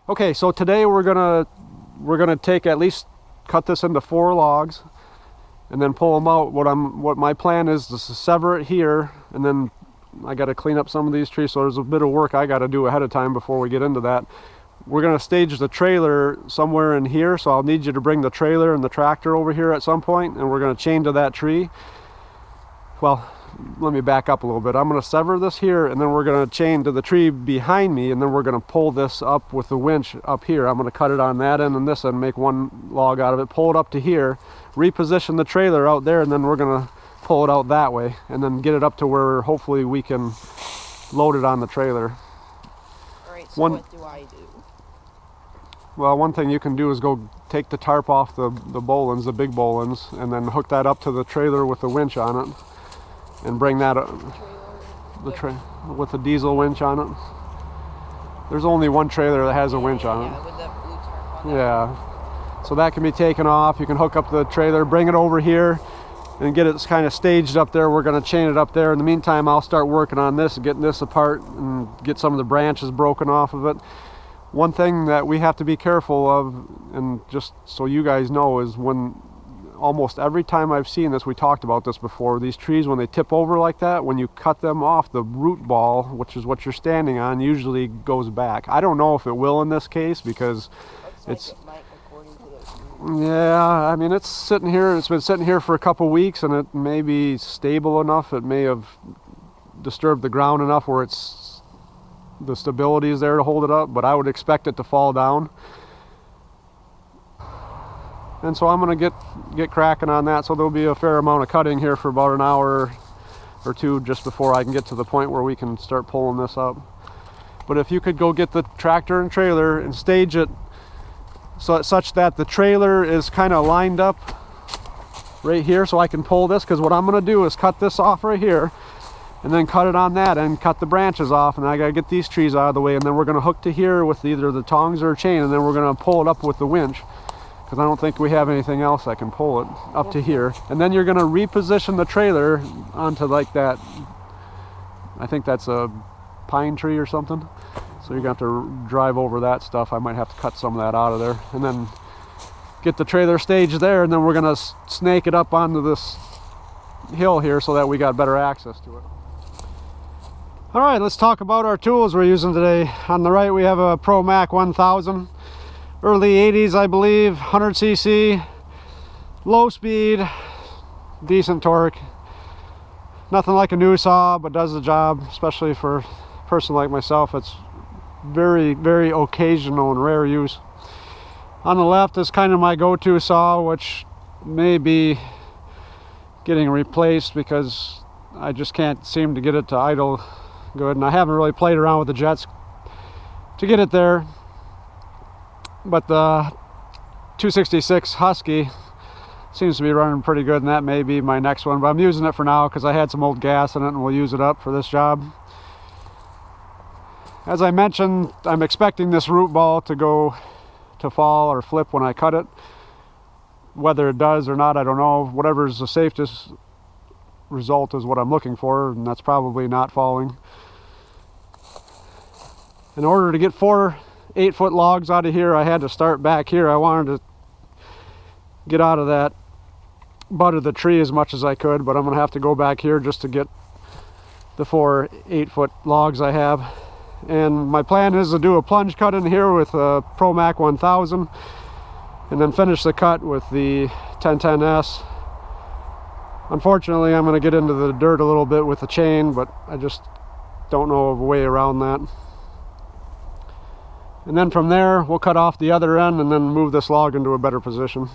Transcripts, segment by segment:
Okay, so today we're gonna take at least cut this into 4 logs and then pull them out. What my plan is to sever it here, and then I got to clean up some of these trees, so there's a bit of work I got to do ahead of time before we get into that. We're going to stage the trailer somewhere in here, so I'll need you to bring the trailer and the tractor over here at some point, and we're going to chain to that tree. Well, let me back up a little bit. I'm going to sever this here, and then we're going to chain to the tree behind me, and then we're going to pull this up with the winch up here. I'm going to cut it on that end and this end, make one log out of it, pull it up to here, reposition the trailer out there, and then we're going to pull it out that way, and then get it up to where hopefully we can load it on the trailer. All right, so what do I do? Well, one thing you can do is go take the tarp off the bowlines, the big bowlines, and then hook that up to the trailer with the winch on it, and bring that up with the diesel winch on it. There's only one trailer that has a winch on it. Yeah, with the blue tarp on it. Yeah. So that can be taken off. You can hook up the trailer, bring it over here, and get it kind of staged up there. We're going to chain it up there. In the meantime, I'll start working on this, getting this apart, and get some of the branches broken off of it. One thing that we have to be careful of, and just so you guys know, is when almost every time I've seen this, we talked about this before, these trees, when they tip over like that, when you cut them off, the root ball, which is what you're standing on, usually goes back. I don't know if it will in this case, because it's like it might, according to the... Yeah, I mean, it's sitting here, it's been sitting here for a couple weeks, and it may be stable enough, it may have disturbed the ground enough where the stability is there to hold it up, but I would expect it to fall down. And so I'm going to get cracking on that. So there'll be a fair amount of cutting here for about an hour or two just before I can get to the point where we can start pulling this up. But if you could go get the tractor and trailer and stage it such that the trailer is kind of lined up right here, so I can pull this, because what I'm going to do is cut this off right here and then cut it on that and cut the branches off, and I got to get these trees out of the way, and then we're going to hook to here with either the tongs or a chain, and then we're going to pull it up with the winch, because I don't think we have anything else that can pull it up to here. And then you're going to reposition the trailer onto like that, I think that's a pine tree or something, so you're going to have to drive over that stuff. I might have to cut some of that out of there, and then get the trailer staged there, and then we're going to snake it up onto this hill here so that we got better access to it. All right, let's talk about our tools we're using today. On the right we have a Pro Mac 1000, early 80s I believe, 100cc, low speed, decent torque. Nothing like a new saw, but does the job, especially for a person like myself. It's very, very occasional and rare use. On the left is kind of my go-to saw, which may be getting replaced because I just can't seem to get it to idle good, and I haven't really played around with the jets to get it there. But the 266 Husky seems to be running pretty good, and that may be my next one, but I'm using it for now because I had some old gas in it and we'll use it up for this job. As I mentioned, I'm expecting this root ball to fall or flip when I cut it. Whether it does or not, I don't know. Whatever's the safest result is what I'm looking for, and that's probably not falling. In order to get 4 8-foot logs out of here, I had to start back here. I wanted to get out of that butt of the tree as much as I could, but I'm going to have to go back here just to get the 4 8-foot logs I have. And my plan is to do a plunge cut in here with a Pro Mac 1000, and then finish the cut with the 1010S. Unfortunately, I'm going to get into the dirt a little bit with the chain, but I just don't know of a way around that. And then from there, we'll cut off the other end and then move this log into a better position.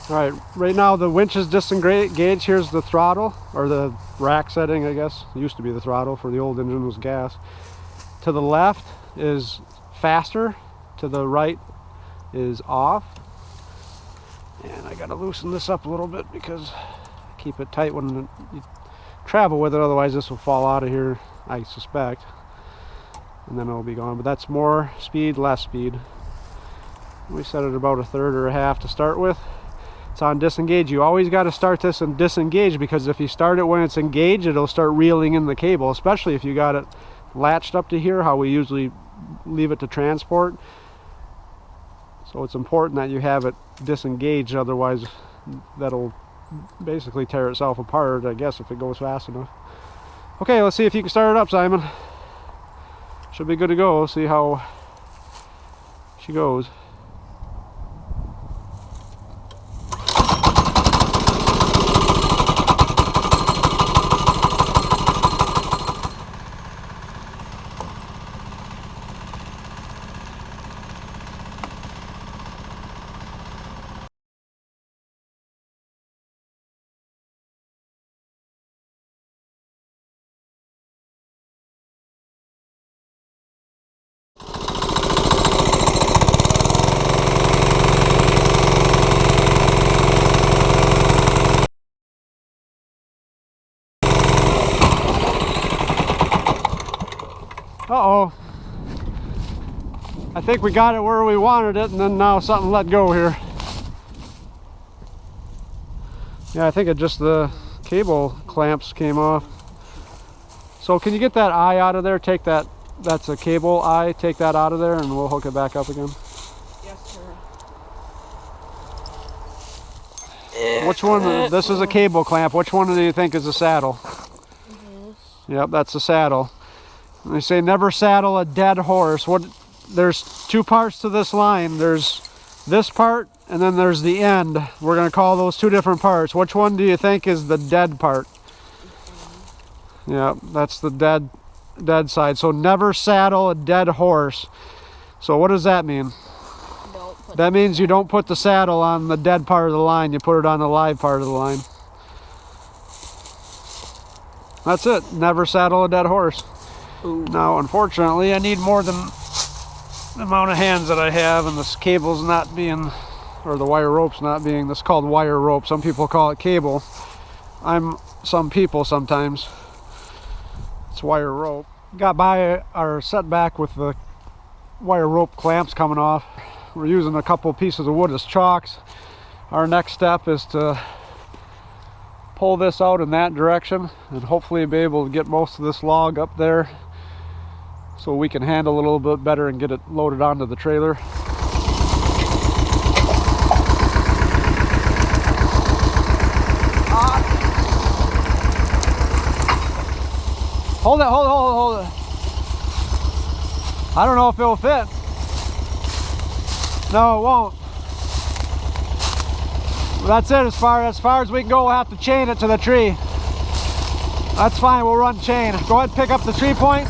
All right, right now the winch is disengaged. Here's the throttle, or the rack setting, I guess. It used to be the throttle. For the old engine was gas. To the left is faster, to the right is off. And I gotta loosen this up a little bit because I keep it tight when you travel with it, otherwise this will fall out of here, I suspect. And then it'll be gone. But that's more speed, less speed. We set it about 1/3 or 1/2 to start with. It's on disengage. You always got to start this in disengage, because if you start it when it's engaged, it'll start reeling in the cable, especially if you got it latched up to here, how we usually leave it to transport. So it's important that you have it disengaged, otherwise that'll basically tear itself apart, I guess, if it goes fast enough. Okay, let's see if you can start it up, Simon. Should be good to go. See how she goes. Uh-oh. I think we got it where we wanted it, and then now something let go here. Yeah, I think it just, the cable clamps came off. So can you get that eye out of there? Take that, that's a cable eye, take that out of there and we'll hook it back up again. Yes, sir. Which one, this is a cable clamp, which one do you think is the saddle? Yep, that's the saddle. They say never saddle a dead horse. There's two parts to this line. There's this part and then there's the end. We're going to call those two different parts. Which one do you think is the dead part? Yeah, that's the dead side. So never saddle a dead horse. So what does that mean? That means you don't put the saddle on the dead part of the line. You put it on the live part of the line. That's it. Never saddle a dead horse. Ooh. Now, unfortunately, I need more than the amount of hands that I have, and this cable's not being, or the wire rope's not being, this is called wire rope. Some people call it cable. I'm some people sometimes. It's wire rope. Got by our setback with the wire rope clamps coming off. We're using a couple pieces of wood as chocks. Our next step is to pull this out in that direction and hopefully be able to get most of this log up there so we can handle it a little bit better and get it loaded onto the trailer. Hold it, hold it. I don't know if it'll fit. No, it won't. That's it, as far as we can go. We'll have to chain it to the tree. That's fine, we'll run chain. Go ahead and pick up the tree point.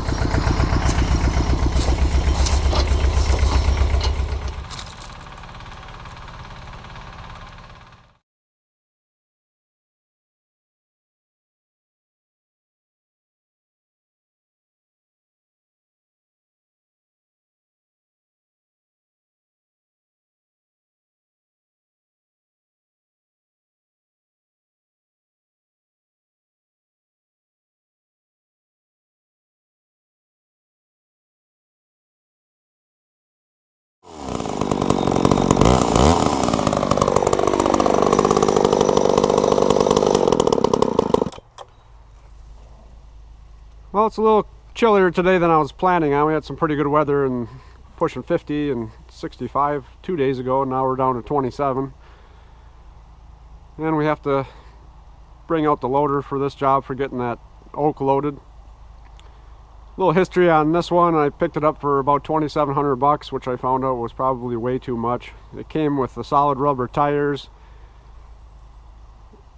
Well, it's a little chillier today than I was planning on. We had some pretty good weather and pushing 50 and 65 2 days ago, and now we're down to 27. And we have to bring out the loader for this job for getting that oak loaded. A little history on this one. I picked it up for about 2,700 bucks, which I found out was probably way too much. It came with the solid rubber tires,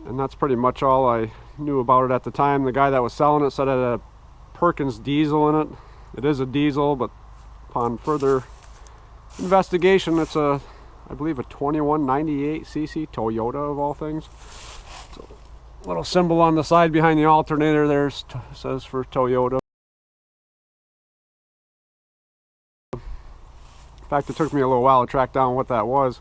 and that's pretty much all I knew about it at the time. The guy that was selling it said it had a Perkins diesel in it. It is a diesel, but upon further investigation, it's a, I believe a 2198cc Toyota of all things. So, little symbol on the side behind the alternator there says for Toyota. In fact, it took me a little while to track down what that was.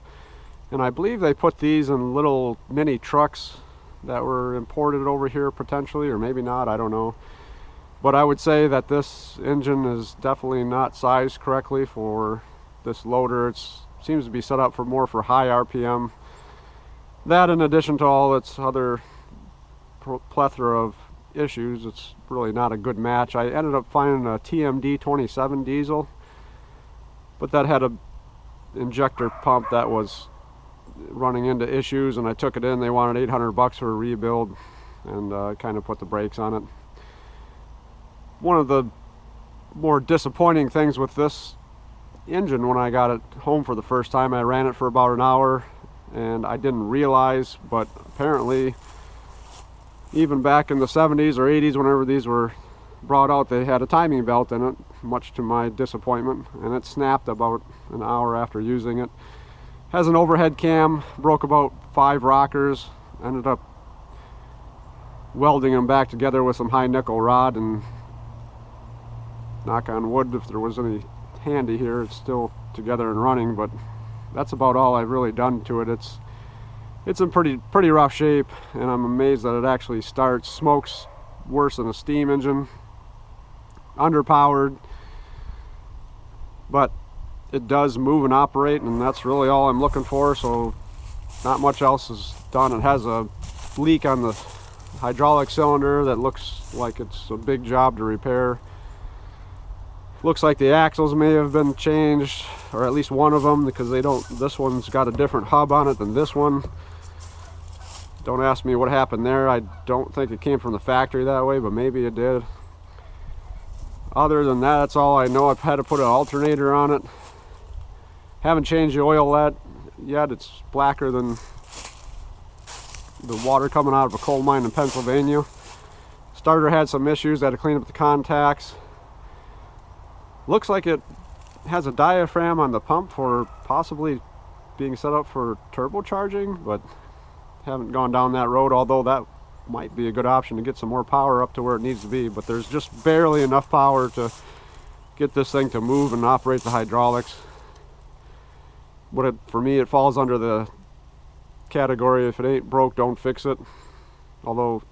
And I believe they put these in little mini trucks that were imported over here potentially, or maybe not, I don't know. But I would say that this engine is definitely not sized correctly for this loader. It seems to be set up for more for high RPM. That, in addition to all its other plethora of issues, it's really not a good match. I ended up finding a TMD 27 diesel, but that had a injector pump that was running into issues, and I took it in. They wanted $800 for a rebuild, and kind of put the brakes on it. One of the more disappointing things with this engine, when I got it home for the first time, I ran it for about an hour, and I didn't realize, but apparently even back in the 70s or 80s, whenever these were brought out, they had a timing belt in it, much to my disappointment, and it snapped about an hour after using it. Has an overhead cam, broke about 5 rockers, ended up welding them back together with some high nickel rod, and knock on wood, if there was any handy here, it's still together and running, but that's about all I've really done to it. It's in pretty rough shape, and I'm amazed that it actually starts. Smokes worse than a steam engine, underpowered, but it does move and operate, and that's really all I'm looking for. So not much else is done. It has a leak on the hydraulic cylinder that looks like it's a big job to repair. Looks like the axles may have been changed, or at least one of them, because this one's got a different hub on it than this one. Don't ask me what happened there. I don't think it came from the factory that way, but maybe it did. Other than that, that's all I know. I've had to put an alternator on it. Haven't changed the oil yet. It's blacker than the water coming out of a coal mine in Pennsylvania. Starter had some issues. Had to clean up the contacts. Looks like it has a diaphragm on the pump for possibly being set up for turbocharging, but haven't gone down that road, although that might be a good option to get some more power up to where it needs to be. But there's just barely enough power to get this thing to move and operate the hydraulics. But for me, it falls under the category, if it ain't broke, don't fix it. Although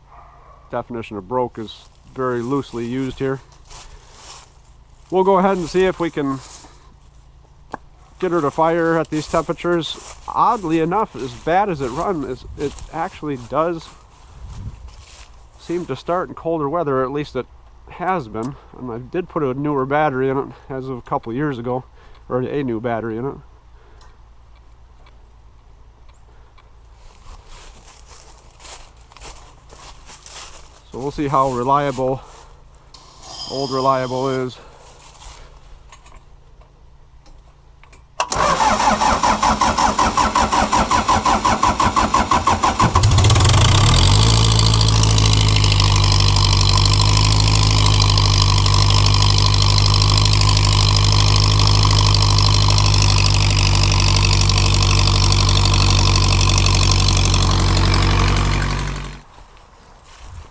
definition of broke is very loosely used here. We'll go ahead and see if we can get her to fire at these temperatures. Oddly enough, as bad as it runs, it actually does seem to start in colder weather, or at least it has been. And I did put a newer battery in it as of a couple of years ago, or a new battery in it. So we'll see how reliable old reliable is.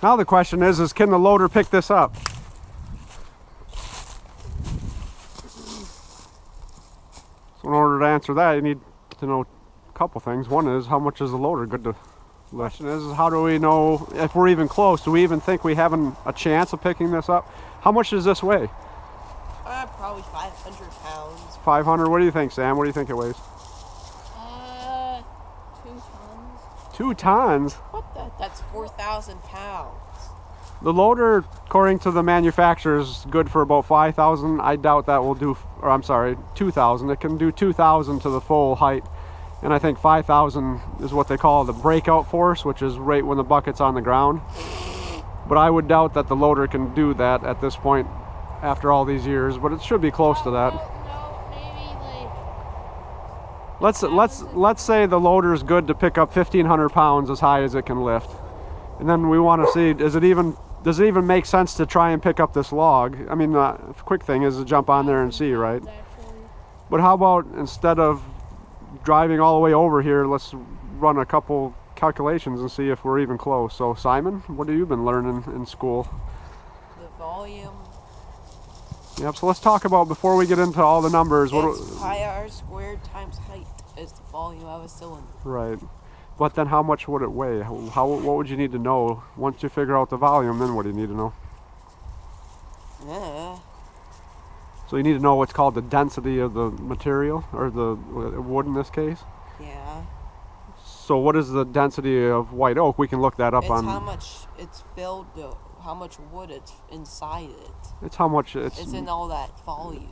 Now the question is can the loader pick this up? So in order to answer that, you need to know a couple things. One is, how much is the loader good to lift? The question is, how do we know if we're even close? Do we even think we have a chance of picking this up? How much does this weigh? Probably 500 pounds. 500? What do you think, Sam? What do you think it weighs? 2 tons. 2 tons? What the? That's 4,000 pounds. The loader, according to the manufacturer, is good for about 5,000. I doubt that will do, or I'm sorry, 2,000. It can do 2,000 to the full height. And I think 5,000 is what they call the breakout force, which is right when the bucket's on the ground. But I would doubt that the loader can do that at this point after all these years, but it should be close to that. No, maybe like... Let's say the loader is good to pick up 1,500 pounds as high as it can lift. And then we want to see, does it even make sense to try and pick up this log? I mean, the quick thing is to jump on there and see, right? But how about, instead of driving all the way over here, let's run a couple calculations and see if we're even close. So Simon, what have you been learning in school? The volume. Yep, so let's talk about, before we get into all the numbers. It's pi r squared times height is the volume of a cylinder. Right. But then how much would it weigh? What would you need to know? Once you figure out the volume, then what do you need to know? Yeah. So you need to know what's called the density of the material, or the wood in this case. Yeah. So what is the density of white oak? We can look that up It's on... how much it's filled to, how much wood it's inside it. It's how much It's in all that volume.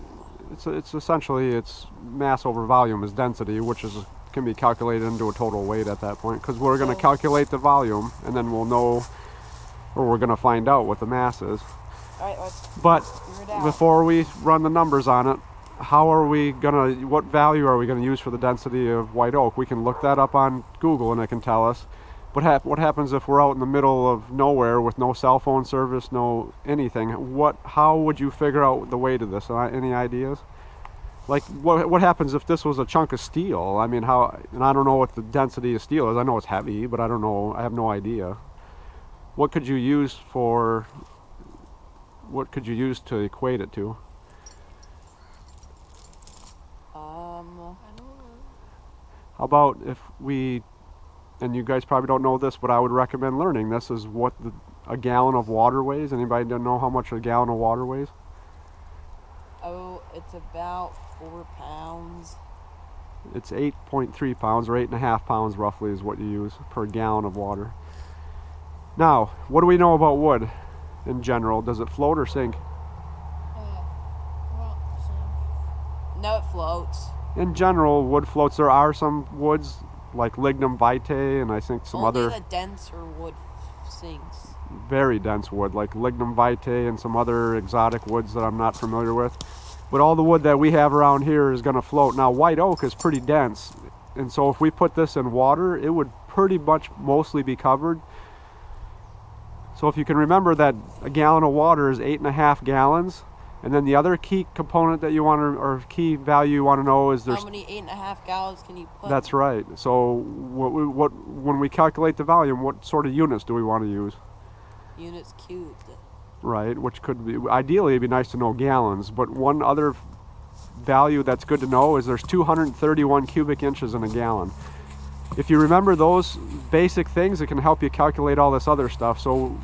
It's essentially, it's mass over volume is density, which can be calculated into a total weight at that point, because we're going to calculate the volume, and then we'll know, or we're going to find out what the mass is. All right, let's But figure it out. before we run the numbers on it, what value are we going to use for the density of white oak? We can look that up on Google and it can tell us. What happens if we're out in the middle of nowhere with no cell phone service, no anything? How would you figure out the weight of this? Any ideas? Like, what happens if this was a chunk of steel? I mean, and I don't know what the density of steel is. I know it's heavy, but I don't know. I have no idea. What could you use to equate it to? I don't know. How about if we, and you guys probably don't know this, but I would recommend learning this, is what a gallon of water weighs. Anybody know how much a gallon of water weighs? Oh, it's about 4 pounds. It's 8.3 pounds, or 8.5 pounds roughly is what you use per gallon of water. Now, what do we know about wood in general? Does it float or sink? No, it floats. In general, wood floats. There are some woods like lignum vitae, and I think some Only other the denser wood sinks. very dense wood like lignum vitae and some other exotic woods that I'm not familiar with. But all the wood that we have around here is going to float. Now, white oak is pretty dense, and so if we put this in water, it would pretty much mostly be covered. So if you can remember that a gallon of water is 8.5 gallons, and then the other key component that you want to, or key value you want to know is How many 8.5 gallons can you put? That's right. So when we calculate the volume, what sort of units do we want to use? Units cubed. Right, which could be, ideally it'd be nice to know gallons, but one other value that's good to know is there's 231 cubic inches in a gallon. If you remember those basic things, it can help you calculate all this other stuff. So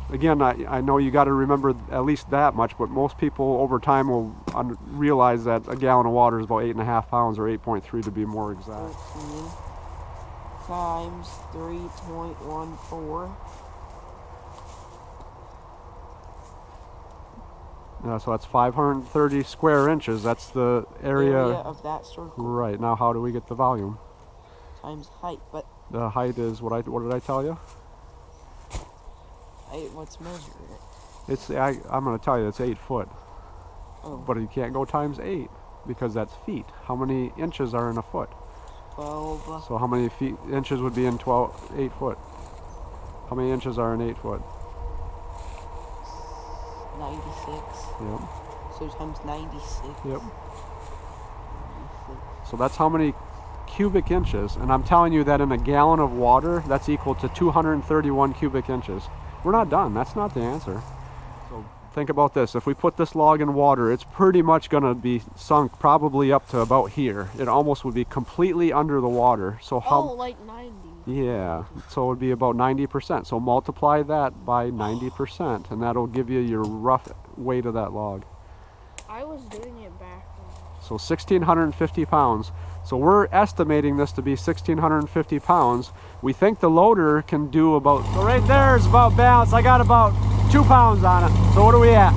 again, I know you got to remember at least that much, but most people over time will realize that a gallon of water is about 8.5 pounds, or 8.3 to be more exact. 13 times 3.14. So that's 530 square inches. That's the area of that circle. Right. Now how do we get the volume? Times height, but the height is what did I tell you? What's measured? I'm going to tell you it's 8 foot. Oh. But you can't go times 8 because that's feet. How many inches are in a foot? 12. So how many inches would be in 8 foot? How many inches are in 8 foot? 96. Yep. So times 96. Yep. So that's how many cubic inches, and I'm telling you that in a gallon of water, that's equal to 231 cubic inches. We're not done. That's not the answer. So think about this. If we put this log in water, it's pretty much going to be sunk probably up to about here. It almost would be completely under the water. So how? Oh, like 90. Yeah. So it would be about 90%. So multiply that by 90%, and that'll give you your rough weight of that log. I was doing it backwards. So 1,650 pounds. So we're estimating this to be 1,650 pounds. We think the loader can do about, so right there is about balanced. I got about 2 pounds on it. So what are we at?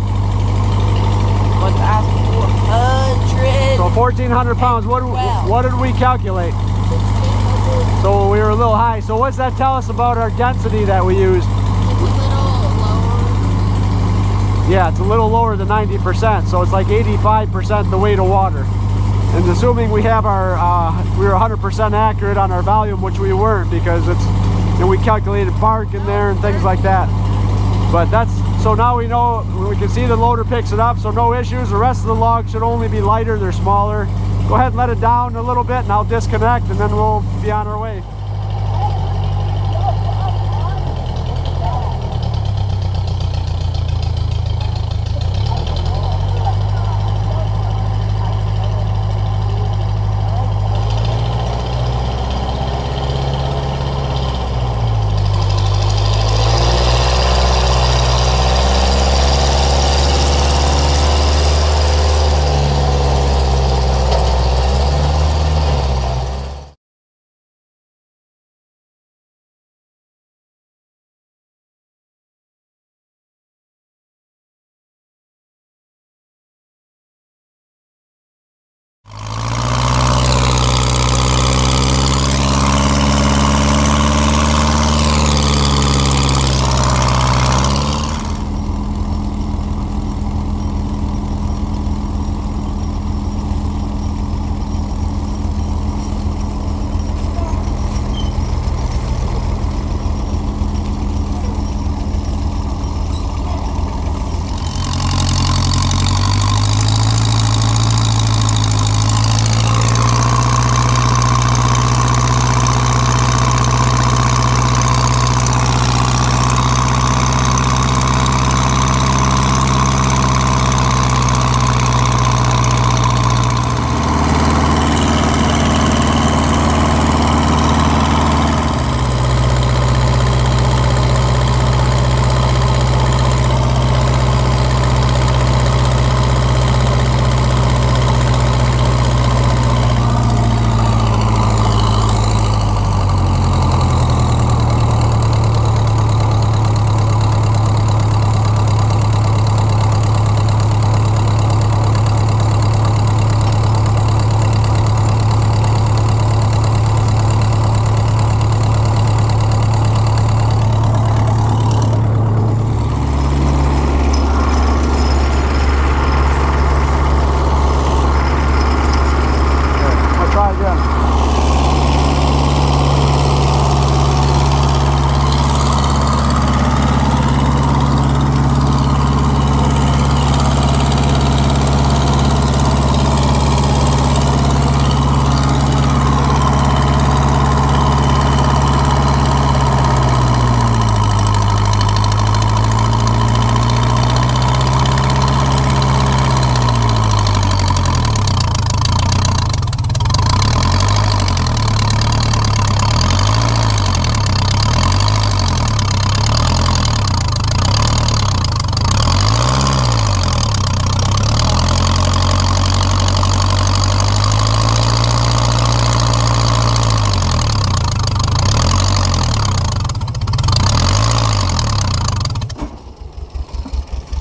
Let's ask 400. So 1,400 pounds. What did we calculate? So we were a little high. So what's that tell us about our density that we used? It's a little lower. Yeah, it's a little lower than 90%. So it's like 85% the weight of water. And assuming we have we were 100% accurate on our volume, which we weren't, because we calculated bark in there and things like that. But so now we know, we can see the loader picks it up, so no issues. The rest of the logs should only be lighter, they're smaller. Go ahead and let it down a little bit and I'll disconnect and then we'll be on our way.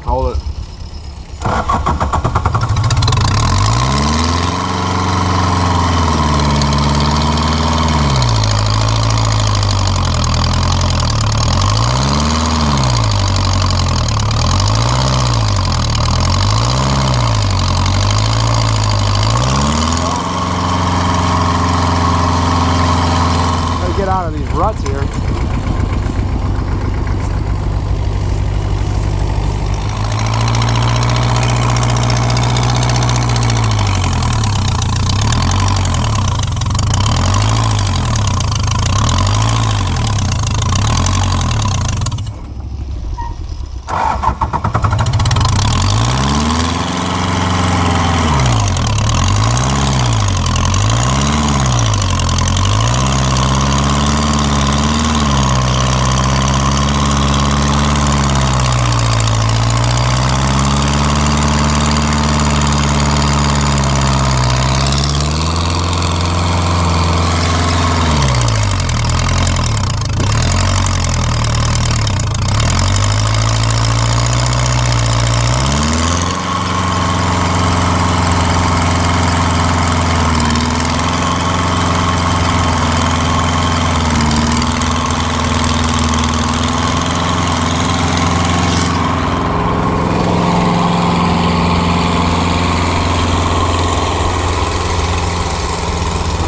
Hold it. Gotta get out of these ruts here.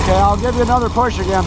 Okay, I'll give you another push again.